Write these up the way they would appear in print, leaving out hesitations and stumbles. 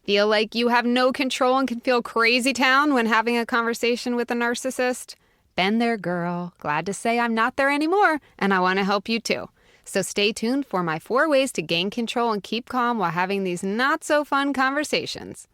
Feel like you have no control and can feel crazy town when having a conversation with a narcissist? Been there, girl. Glad to say I'm not there anymore, and I want to help you too. So stay tuned for my 4 ways to gain control and keep calm while having these not-so-fun conversations.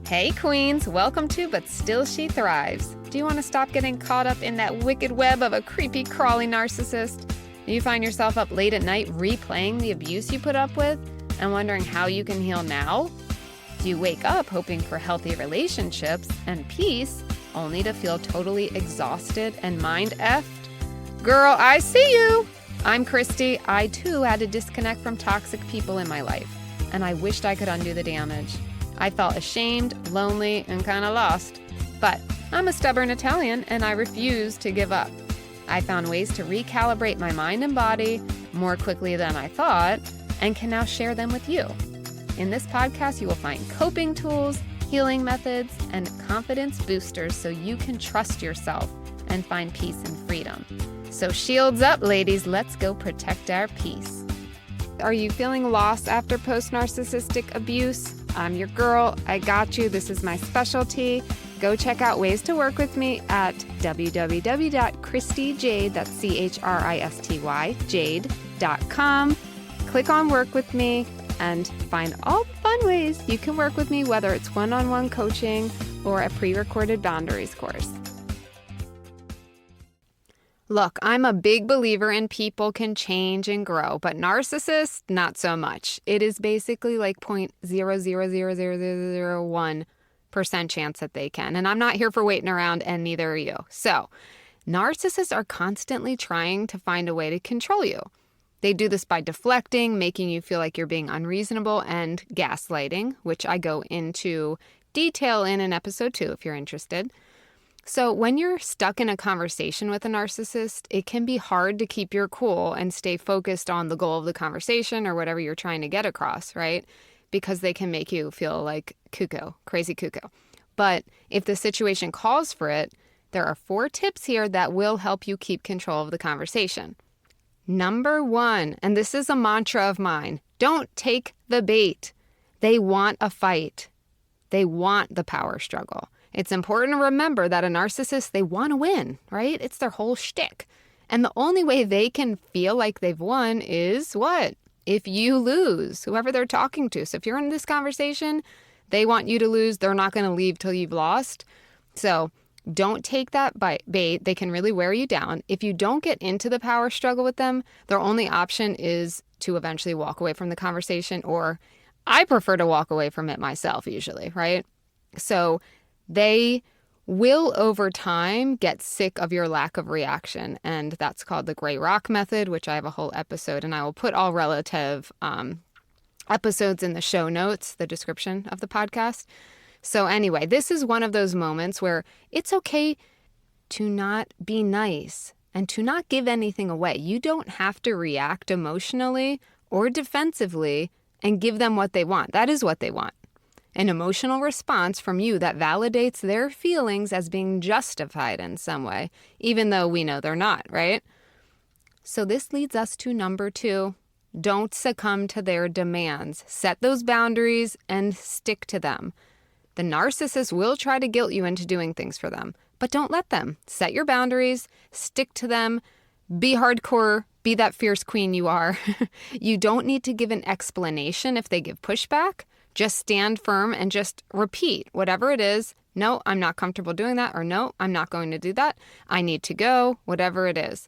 Hey, queens. Welcome to But Still She Thrives. Do you want to stop getting caught up in that wicked web of a creepy, crawly narcissist? Do you find yourself up late at night replaying the abuse you put up with and wondering how you can heal now? Do you wake up hoping for healthy relationships and peace only to feel totally exhausted and mind-effed? Girl, I see you! I'm Christy. I too had to disconnect from toxic people in my life, and I wished I could undo the damage. I felt ashamed, lonely, and kind of lost. But I'm a stubborn Italian, and I refuse to give up. I found ways to recalibrate my mind and body more quickly than I thought, and can now share them with you. In this podcast, you will find coping tools, healing methods, and confidence boosters so you can trust yourself and find peace and freedom. So shields up, ladies. Let's go protect our peace. Are you feeling lost after post-narcissistic abuse? I'm your girl. I got you. This is my specialty. Go check out ways to work with me at www.christyjade, that's CHRISTY, jade.com. Click on Work With Me and find all the fun ways you can work with me, whether it's one-on-one coaching or a pre-recorded boundaries course. Look, I'm a big believer in people can change and grow, but narcissists, not so much. It is basically like 0.0000001% chance that they can. And I'm not here for waiting around, and neither are you. So, narcissists are constantly trying to find a way to control you. They do this by deflecting, making you feel like you're being unreasonable, and gaslighting, which I go into detail in episode 2 if you're interested. So when you're stuck in a conversation with a narcissist, it can be hard to keep your cool and stay focused on the goal of the conversation or whatever you're trying to get across, right? Because they can make you feel like cuckoo, crazy cuckoo. But if the situation calls for it, there are 4 tips here that will help you keep control of the conversation. Number 1, and this is a mantra of mine, don't take the bait. They want a fight. They want the power struggle. It's important to remember that a narcissist, they want to win, right? It's their whole shtick. And the only way they can feel like they've won is what? If you lose, whoever they're talking to. So if you're in this conversation, they want you to lose. They're not going to leave till you've lost. So don't take that bait. They can really wear you down. If you don't get into the power struggle with them, their only option is to eventually walk away from the conversation, or I prefer to walk away from it myself usually, right? So they will over time get sick of your lack of reaction, and that's called the gray rock method, which I have a whole episode, and I will put all relative episodes in the show notes, the description of the podcast. So anyway, this is one of those moments where it's okay to not be nice and to not give anything away. You don't have to react emotionally or defensively and give them what they want. That is what they want. An emotional response from you that validates their feelings as being justified in some way, even though we know they're not, right? So this leads us to number 2. Don't succumb to their demands. Set those boundaries and stick to them. The narcissist will try to guilt you into doing things for them, but don't let them. Set your boundaries, stick to them, be hardcore, be that fierce queen you are. You don't need to give an explanation if they give pushback. Just stand firm and just repeat whatever it is. No, I'm not comfortable doing that, or no, I'm not going to do that. I need to go, whatever it is.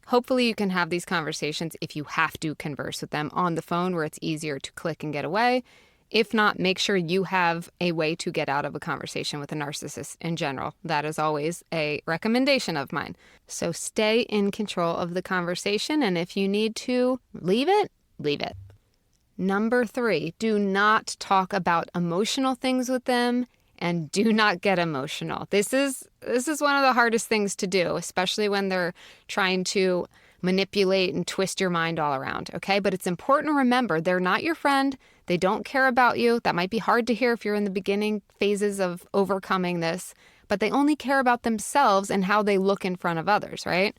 Hopefully you can have these conversations if you have to converse with them on the phone where it's easier to click and get away. If not, make sure you have a way to get out of a conversation with a narcissist in general. That is always a recommendation of mine. So stay in control of the conversation, and if you need to leave it, leave it. Number 3, do not talk about emotional things with them, and do not get emotional. This is one of the hardest things to do, especially when they're trying to manipulate and twist your mind all around, okay? But it's important to remember they're not your friend. They don't care about you. That might be hard to hear if you're in the beginning phases of overcoming this, but they only care about themselves and how they look in front of others, right?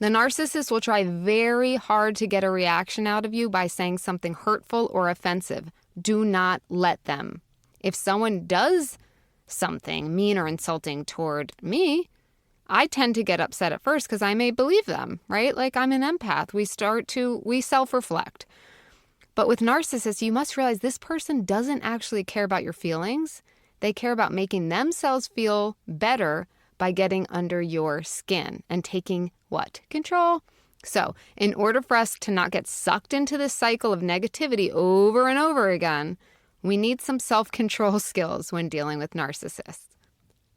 The narcissist will try very hard to get a reaction out of you by saying something hurtful or offensive. Do not let them. If someone does something mean or insulting toward me, I tend to get upset at first because I may believe them, right? Like I'm an empath. We self-reflect. But with narcissists, you must realize this person doesn't actually care about your feelings. They care about making themselves feel better by getting under your skin and taking what? Control. So in order for us to not get sucked into this cycle of negativity over and over again, we need some self-control skills when dealing with narcissists.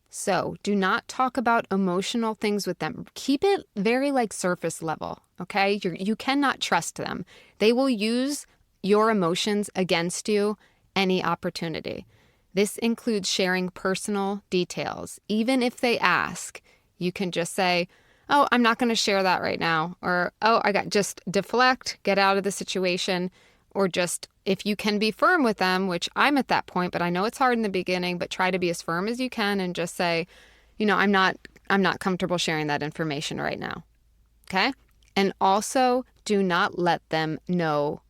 So do not talk about emotional things with them. Keep it very surface level, okay? You cannot trust them. They will use your emotions against you any opportunity. This includes sharing personal details. Even if they ask, you can just say, oh, I'm not going to share that right now. Or, just deflect, get out of the situation. Or just, if you can be firm with them, which I'm at that point, but I know it's hard in the beginning, but try to be as firm as you can and just say, I'm not comfortable sharing that information right now. Okay? And also do not let them know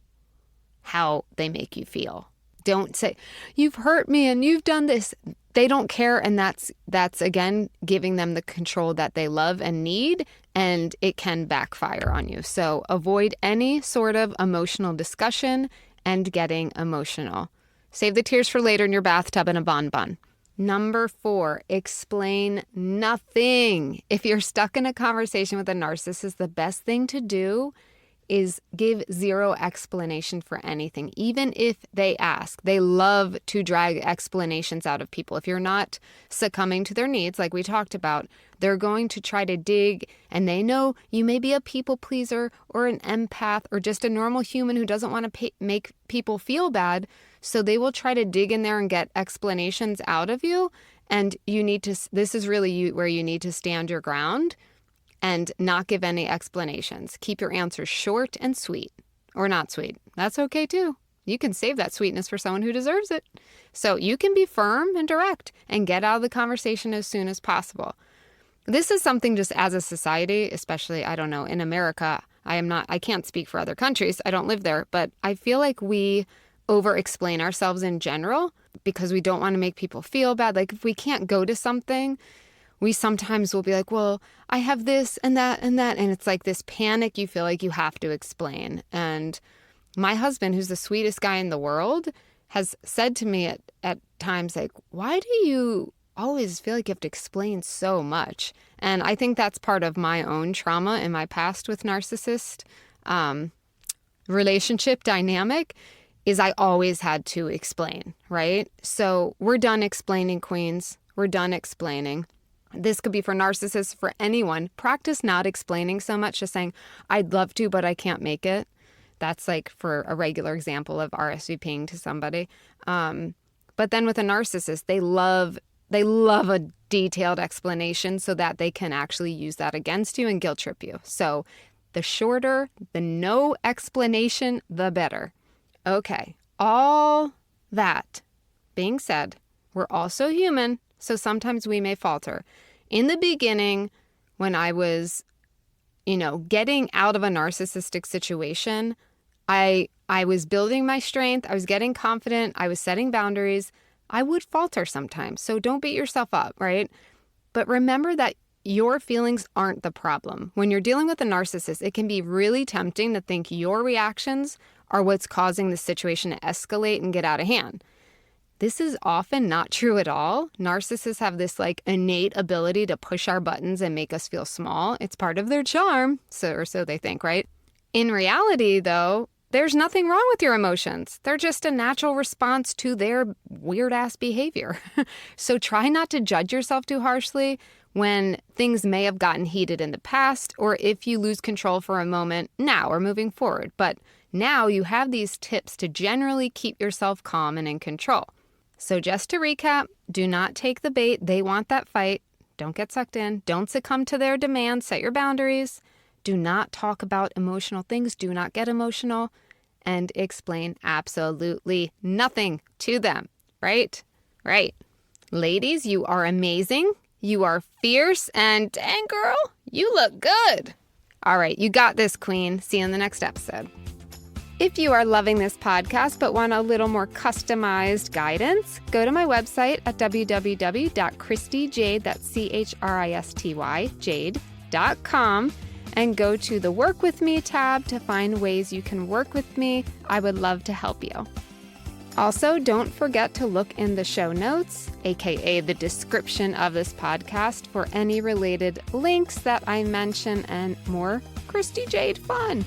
how they make you feel. Don't say, you've hurt me and you've done this. They don't care. And that's again, giving them the control that they love and need, and it can backfire on you. So avoid any sort of emotional discussion and getting emotional. Save the tears for later in your bathtub and a bonbon. Number 4, explain nothing. If you're stuck in a conversation with a narcissist, the best thing to do is give zero explanation for anything, even if they ask. They love to drag explanations out of people. If you're not succumbing to their needs, like we talked about, they're going to try to dig, and they know you may be a people pleaser or an empath or just a normal human who doesn't want to make people feel bad. So they will try to dig in there and get explanations out of you. And this is really where you need to stand your ground and not give any explanations. Keep your answers short and sweet, or not sweet. That's okay too. You can save that sweetness for someone who deserves it. So you can be firm and direct and get out of the conversation as soon as possible. This is something just as a society, especially, I don't know, in America, I can't speak for other countries. I don't live there, but I feel like we over-explain ourselves in general because we don't want to make people feel bad. Like if we can't go to something, we sometimes will be like, well, I have this and that and that. And it's like this panic you feel like you have to explain. And my husband, who's the sweetest guy in the world, has said to me at times like, why do you always feel like you have to explain so much? And I think that's part of my own trauma in my past with narcissist relationship dynamic is I always had to explain, right? So we're done explaining, queens. We're done explaining. This could be for narcissists, for anyone. Practice not explaining so much, just saying, I'd love to, but I can't make it. That's like for a regular example of RSVPing to somebody. But then with a narcissist, they love a detailed explanation so that they can actually use that against you and guilt trip you. So the shorter, the no explanation, the better. Okay, all that being said, we're also human. So sometimes we may falter. In the beginning, when I was, getting out of a narcissistic situation, I was building my strength. I was getting confident. I was setting boundaries. I would falter sometimes. So don't beat yourself up, right? But remember that your feelings aren't the problem. When you're dealing with a narcissist, it can be really tempting to think your reactions are what's causing the situation to escalate and get out of hand. This is often not true at all. Narcissists have this innate ability to push our buttons and make us feel small. It's part of their charm, or so they think, right? In reality, though, there's nothing wrong with your emotions. They're just a natural response to their weird-ass behavior. So try not to judge yourself too harshly when things may have gotten heated in the past, or if you lose control for a moment now or moving forward. But now you have these tips to generally keep yourself calm and in control. So just to recap, do not take the bait. They want that fight. Don't get sucked in. Don't succumb to their demands. Set your boundaries. Do not talk about emotional things. Do not get emotional. And explain absolutely nothing to them. Right? Right. Ladies, you are amazing. You are fierce. And dang, girl, you look good. All right, you got this, Queen. See you in the next episode. If you are loving this podcast but want a little more customized guidance, go to my website at www.christyjade, that's CHRISTY, jade.com, and go to the Work With Me tab to find ways you can work with me. I would love to help you. Also, don't forget to look in the show notes, aka the description of this podcast, for any related links that I mention and more Christy Jade fun.